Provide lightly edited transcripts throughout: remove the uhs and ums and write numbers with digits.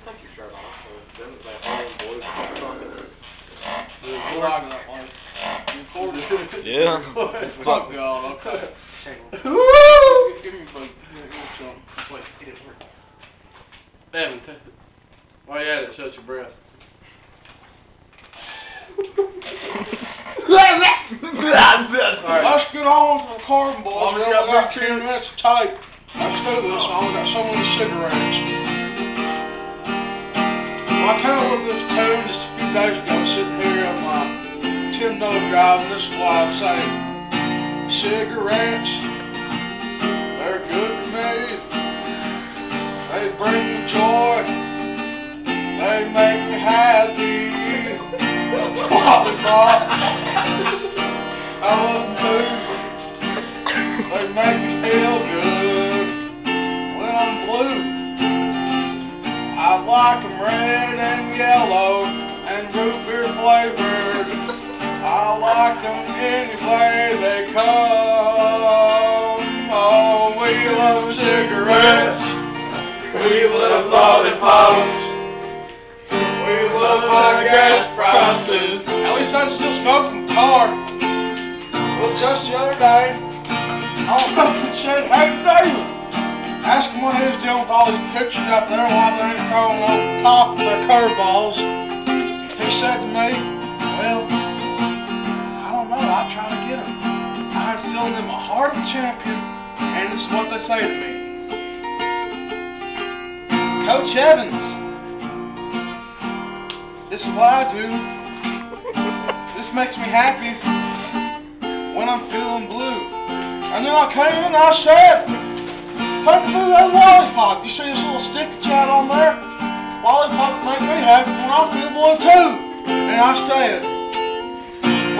take your shirt off. Then it's like all them boys fucking. Yeah. Fuck y'all, okay. Woo! Give me a bug. Wait, it didn't work. Evan, test it. Oh yeah, it shuts your breath. Alright, let's get on with the recording, boys. We got 10 minutes to tape. Let's do this. I only got so many cigarettes. Well, I came up with this tune just a few days ago, sitting here on my $10 drive, and this is why I say cigarettes, they're good to me. They bring me joy. They make me happy. Lollipop. I love them too. They make me feel good when I'm blue. I like them red and yellow and root beer flavored. I like them any way they come. Oh, we love cigarettes. We love lollipops. We love high gas prices. At least I still smoke in the car. Well, just the other day, I was up and said, "Hey, David, ask him what he's doing with all these pictures out there while they ain't throwing on top of their curveballs." He said to me, "Well, I don't know. I try to get them. I instill in my heart of a champion, and this is what they say to me. Coach Evans, this is what I do. This makes me happy when I'm feeling blue." And then I came in and I said, "Take me through that lollipop. You see this little stick that's out on there? Lollipop make me happy when I feel blue too." And I said,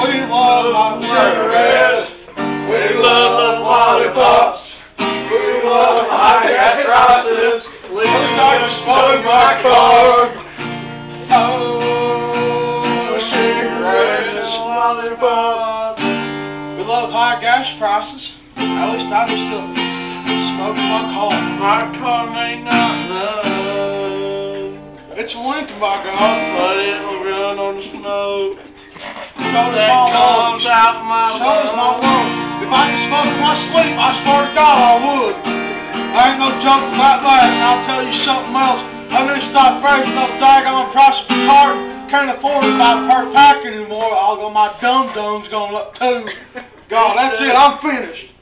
"We love my cigarettes. We love lollipops. We love high gas prices. We start to smoke my car. Oh, cigarettes, lollipops. We love high gas prices. At least I can still smoke my car. My car may not run. It's a Lincoln, by God, but it'll run on the smoke that comes out my lungs. If I could smoke in my sleep, I swear to God I would. I ain't no joke about that, and I'll tell you something else. I'm gonna stop raising those daggone prices for carton. Can't afford to buy per pack anymore. My dum-dum's going up too. God, that's it. I'm finished.